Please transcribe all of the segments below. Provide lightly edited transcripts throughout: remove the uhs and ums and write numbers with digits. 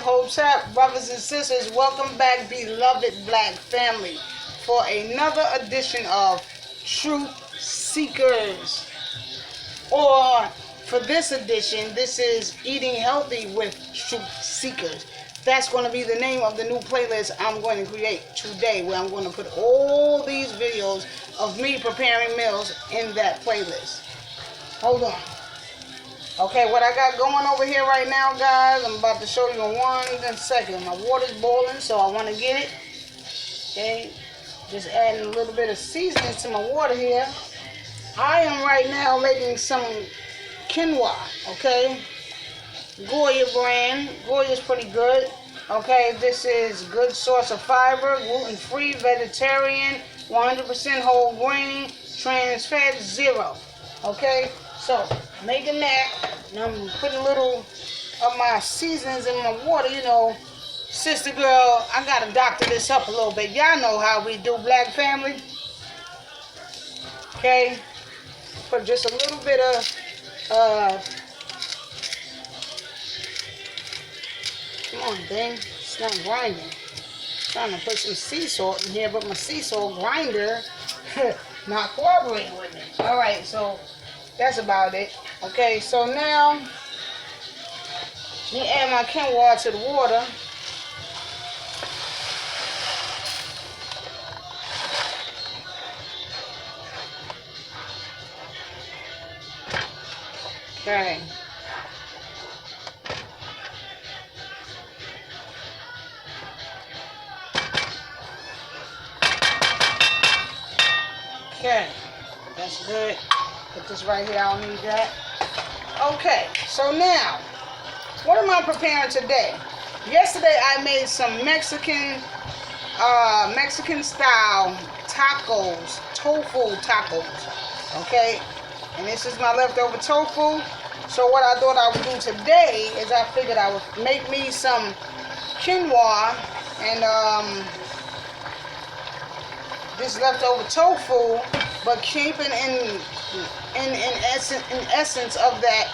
Hotep, brothers and sisters, welcome back, beloved black family, for another edition of Truth Seekers. Or for this edition, this is Eating Healthy with Truth Seekers. That's going to be the name of the new playlist I'm going to create today, where I'm going to put all these videos of me preparing meals in that playlist. Hold on. Okay, what I got going over here right now, guys, I'm about to show you in 1 second. My water's boiling, so I want to get it. Okay, just adding a little bit of seasoning to my water here. I am right now making some quinoa, okay? Goya brand. Goya's pretty good. Okay, this is good source of fiber, gluten-free, vegetarian, 100% whole grain, trans fat, 0. Okay, so making that, and I'm putting a little of my seasonings in my water. You know, sister girl, I gotta doctor this up a little bit. Y'all know how we do, black family. Okay, put just a little bit of come on, thing. It's not grinding. I'm trying to put some sea salt in here, but my sea salt grinder not cooperating with me. All right, so that's about it. Okay, so now let me add my quinoa to the water. Okay. Okay, that's good. Put this right here, I don't need that. Okay, so now, what am I preparing today? Yesterday I made some Mexican style tacos, tofu tacos, okay? And this is my leftover tofu. So what I thought I would do today is I figured I would make me some quinoa and this leftover tofu, but keeping in essence of that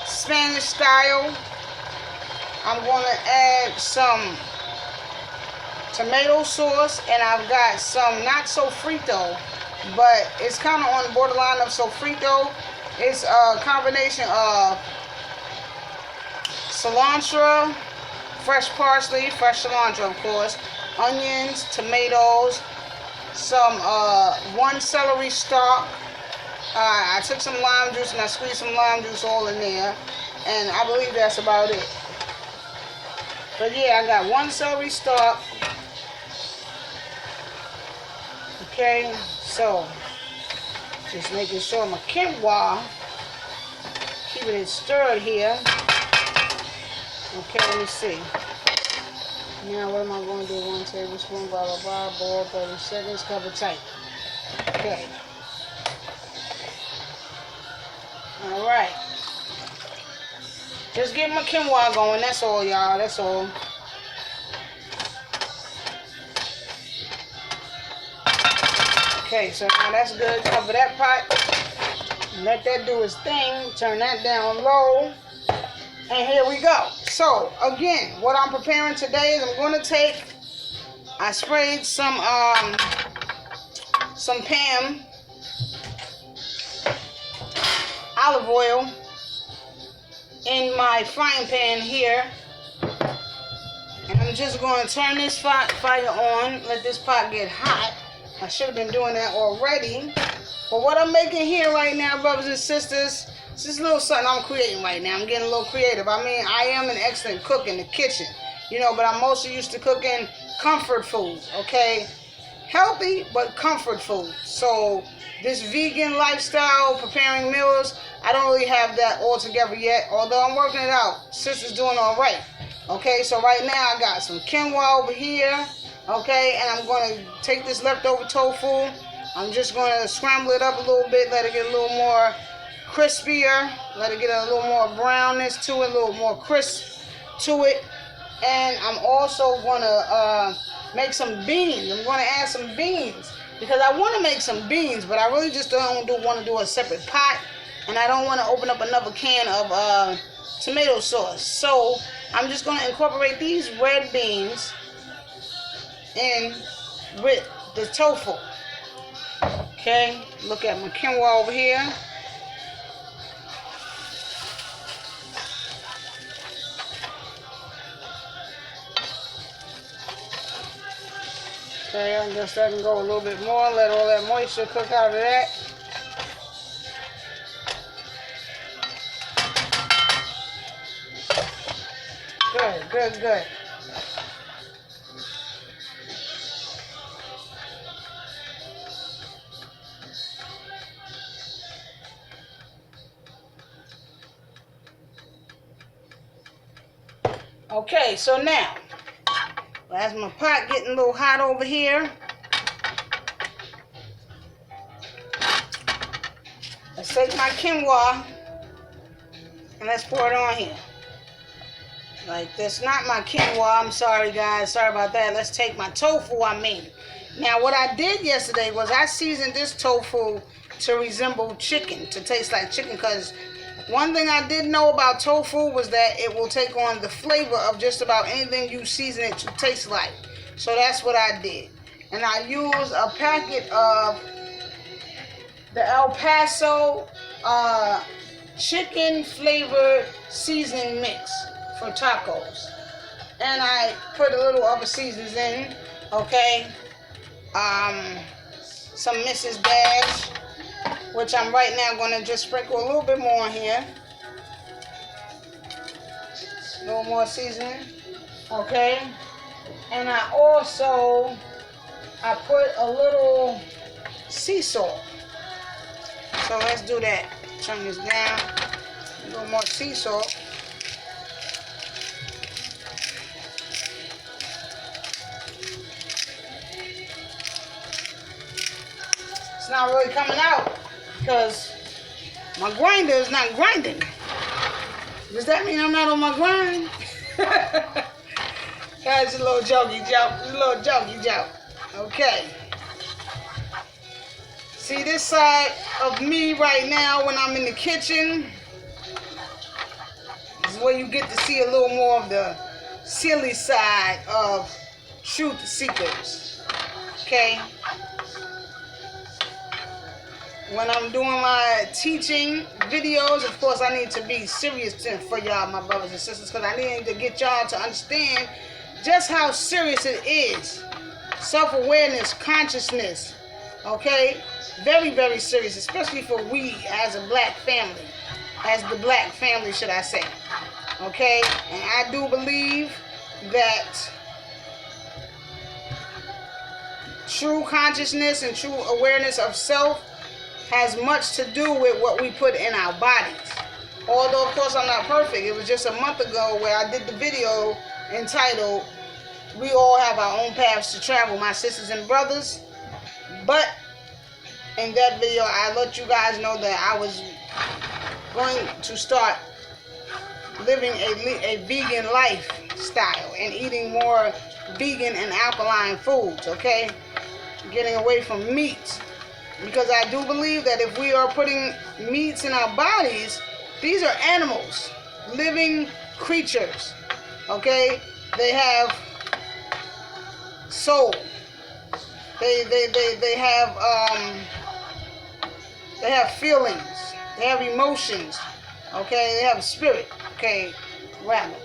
Spanish style. I'm going to add some tomato sauce, and I've got some not sofrito, but it's kind of on the borderline of sofrito. It's a combination of cilantro, fresh parsley, fresh cilantro of course, onions, tomatoes, some 1 celery stalk. I took some lime juice and I squeezed some lime juice all in there, and I believe that's about it. But yeah, I got 1 celery stalk. Okay, so just making sure my quinoa, keeping it stirred here. Okay, let me see. Now what am I going to do? 1 tablespoon, blah, blah, blah, boil 30 seconds, cover tight. Okay. Alright. Just get my quinoa going, that's all, y'all, that's all. Okay, so now that's good. Cover that pot. Let that do its thing. Turn that down low. And here we go. So, again, what I'm preparing today is I'm going to take, I sprayed some Pam olive oil in my frying pan here. And I'm just going to turn this fire on, let this pot get hot. I should have been doing that already. But what I'm making here right now, brothers and sisters, this is a little something I'm creating right now. I'm getting a little creative. I mean, I am an excellent cook in the kitchen, you know, but I'm mostly used to cooking comfort foods, okay? Healthy, but comfort food. So this vegan lifestyle, preparing meals, I don't really have that all together yet, although I'm working it out. Sister's doing all right. Okay, so right now I got some quinoa over here, okay, and I'm going to take this leftover tofu. I'm just going to scramble it up a little bit, let it get a little more crispier, let it get a little more brownness to it, a little more crisp to it. And I'm also going to make some beans. I'm going to add some beans because I want to make some beans, but I really just don't want to do a separate pot, and I don't want to open up another can of tomato sauce. So I'm just going to incorporate these red beans in with the tofu. Okay, look at my quinoa over here. Okay, I guess that can go a little bit more. Let all that moisture cook out of that. Good, good, good. Okay, so now, as my pot getting a little hot over here, let's take my quinoa and let's pour it on here. Like this, not my quinoa, I'm sorry guys, sorry about that. Let's take my tofu, Now what I did yesterday was I seasoned this tofu to resemble chicken, to taste like chicken, because one thing I did know about tofu was that it will take on the flavor of just about anything you season it to taste like. So that's what I did. And I used a packet of the El Paso chicken flavored seasoning mix for tacos. And I put a little other seasons in, okay? Some Mrs. Dash, which I'm right now going to just sprinkle a little bit more on here. A little more seasoning, okay? And I put a little sea salt. So let's do that. Turn this down. A little more sea salt. It's not really coming out because my grinder is not grinding. Does that mean I'm not on my grind? That's a little jokey joke. Okay. See this side of me right now when I'm in the kitchen is where you get to see a little more of the silly side of truth seekers. Okay. When I'm doing my teaching videos, of course, I need to be serious for y'all, my brothers and sisters, because I need to get y'all to understand just how serious it is. Self-awareness, consciousness, okay? Very, very serious, especially for we as a black family, as the black family, should I say, okay? And I do believe that true consciousness and true awareness of self has much to do with what we put in our bodies. Although, of course, I'm not perfect. It was just a month ago where I did the video entitled, "We All Have Our Own Paths to Travel," my sisters and brothers. But in that video, I let you guys know that I was going to start living a vegan lifestyle and eating more vegan and alkaline foods, okay? Getting away from meat. Because I do believe that if we are putting meats in our bodies, these are animals, living creatures, okay? They have soul. They have feelings. They have emotions, okay? They have spirit, okay? Rather.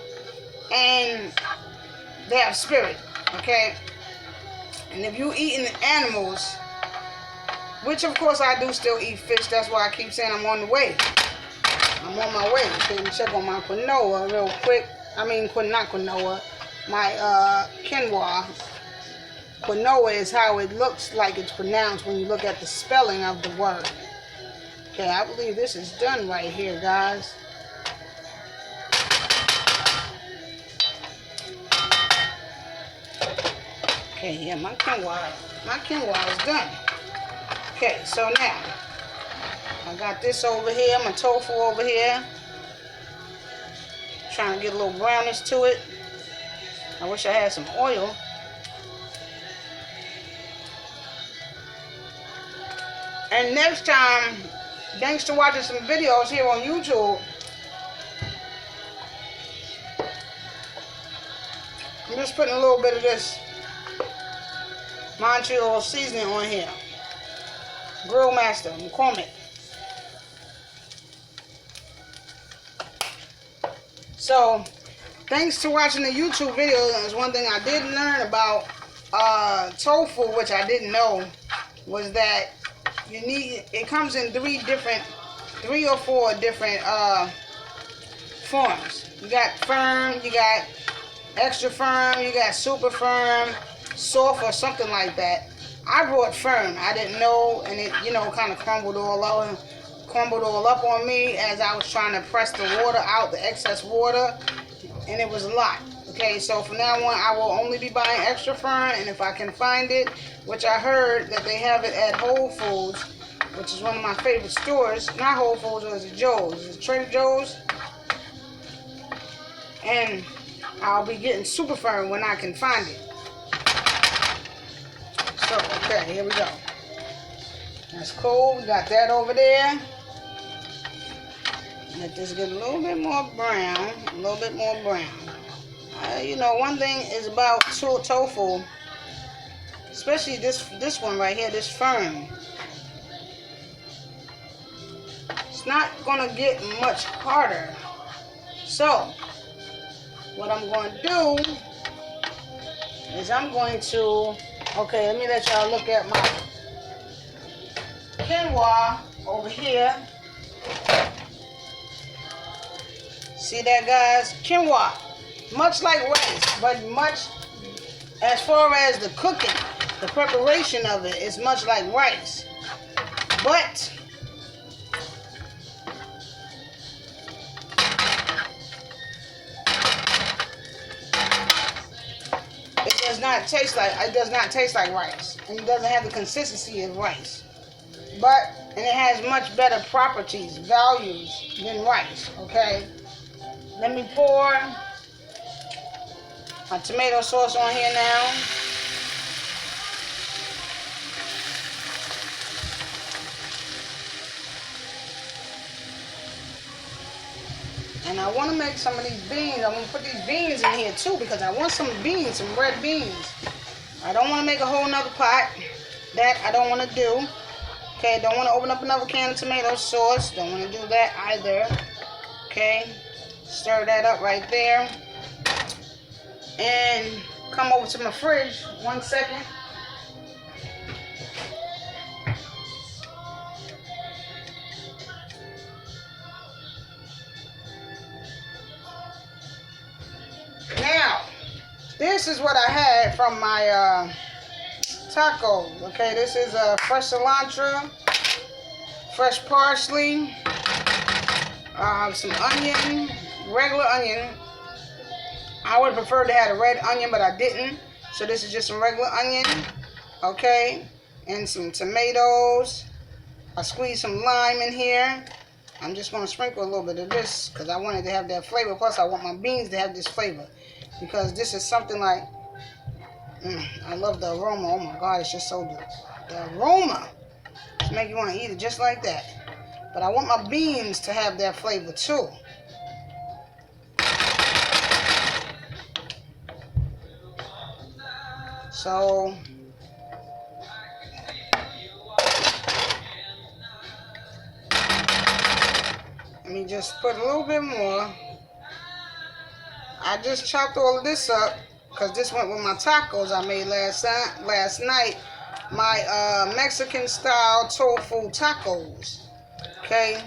And they have spirit, okay? And if you eating animals, which of course I do still eat fish, that's why I keep saying I'm on the way. I'm on my way. Okay, check on my quinoa real quick. I mean, not quinoa, my quinoa. Quinoa is how it looks like it's pronounced when you look at the spelling of the word. Okay, I believe this is done right here, guys. Okay, yeah, my quinoa is done. Okay, so now I got this over here, my tofu over here. Trying to get a little brownish to it. I wish I had some oil. And next time, thanks to watching some videos here on YouTube, I'm just putting a little bit of this Montreal seasoning on here. Grill Master, McCormick. So, thanks to watching the YouTube video, there's one thing I did learn about tofu, which I didn't know, was that it comes in three or four different forms. You got firm, you got extra firm, you got super firm, soft, or something like that. I brought firm. I didn't know, and it, kind of crumbled all up on me as I was trying to press the water out, the excess water, and it was a lot. Okay, so from now on, I will only be buying extra firm, and if I can find it, which I heard that they have it at Whole Foods, which is one of my favorite stores. Not Whole Foods, or is it Joe's? Is it Trader Joe's? And I'll be getting super firm when I can find it. So, okay, here we go. That's cool. We got that over there. Let this get a little bit more brown. A little bit more brown. One thing is about tofu, especially this one right here, this firm. It's not going to get much harder. So, what I'm going to do is I'm going to, okay, let me let y'all look at my quinoa over here. See that, guys? Quinoa. Much like rice, but much, as far as the cooking, the preparation of it is much like rice. But it does not taste like rice, and it doesn't have the consistency of rice. And it has much better properties, values than rice. Okay, let me pour my tomato sauce on here now. And I want to make some of these beans. I'm going to put these beans in here too, because I want some beans, some red beans. I don't want to make a whole nother pot. That I don't want to do. Okay, don't want to open up another can of tomato sauce. Don't want to do that either. Okay, stir that up right there. And come over to my fridge 1 second. Now, this is what I had from my tacos. Okay, this is fresh cilantro, fresh parsley, some onion, regular onion. I would prefer to have a red onion, but I didn't. So this is just some regular onion, okay, and some tomatoes. I squeezed some lime in here. I'm just going to sprinkle a little bit of this because I wanted to have that flavor. Plus, I want my beans to have this flavor because this is something like, I love the aroma. Oh my God, it's just so good. The aroma just make you want to eat it just like that. But I want my beans to have that flavor too. So, let me just put a little bit more. I just chopped all of this up because this went with my tacos I made last night. My Mexican style tofu tacos. Okay.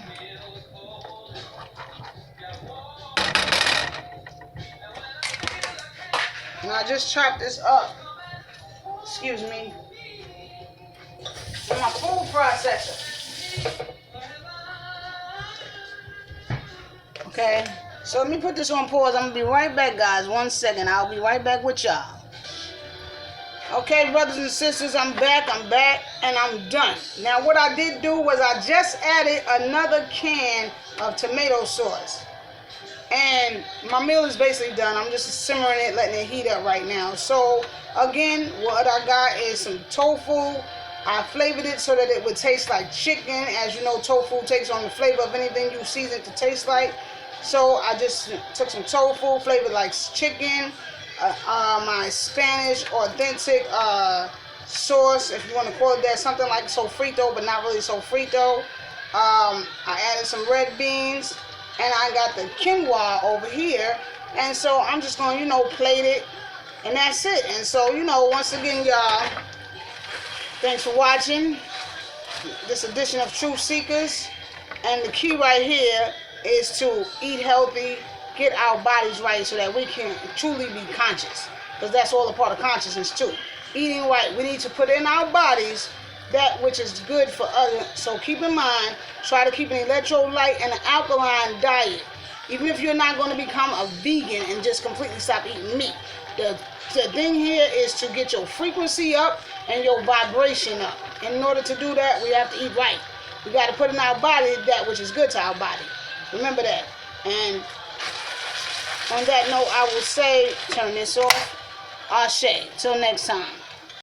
And I just chopped this up. Excuse me. In my food processor. Okay. So let me put this on pause. I'm going to be right back, guys. 1 second. I'll be right back with y'all. Okay, brothers and sisters, I'm back, and I'm done. Now, what I did do was I just added another can of tomato sauce. And my meal is basically done. I'm just simmering it, letting it heat up right now. So, again, what I got is some tofu. I flavored it so that it would taste like chicken. As you know, tofu takes on the flavor of anything you season it to taste like. So, I just took some tofu, flavored like chicken. my Spanish authentic sauce, if you want to call it that, something like sofrito, but not really sofrito. I added some red beans, and I got the quinoa over here, and so I'm just going to, plate it, and that's it. And so, once again, y'all, thanks for watching this edition of Truth Seekers, and the key right here is to eat healthy, get our bodies right so that we can truly be conscious, because that's all a part of consciousness too. Eating right, we need to put in our bodies that which is good for others. So keep in mind, try to keep an electrolyte and an alkaline diet, even if you're not going to become a vegan and just completely stop eating meat. The thing here is to get your frequency up and your vibration up. And in order to do that, we have to eat right. We got to put in our body that which is good to our body. Remember that. And on that note, I will say, turn this off. Ashe. Till next time.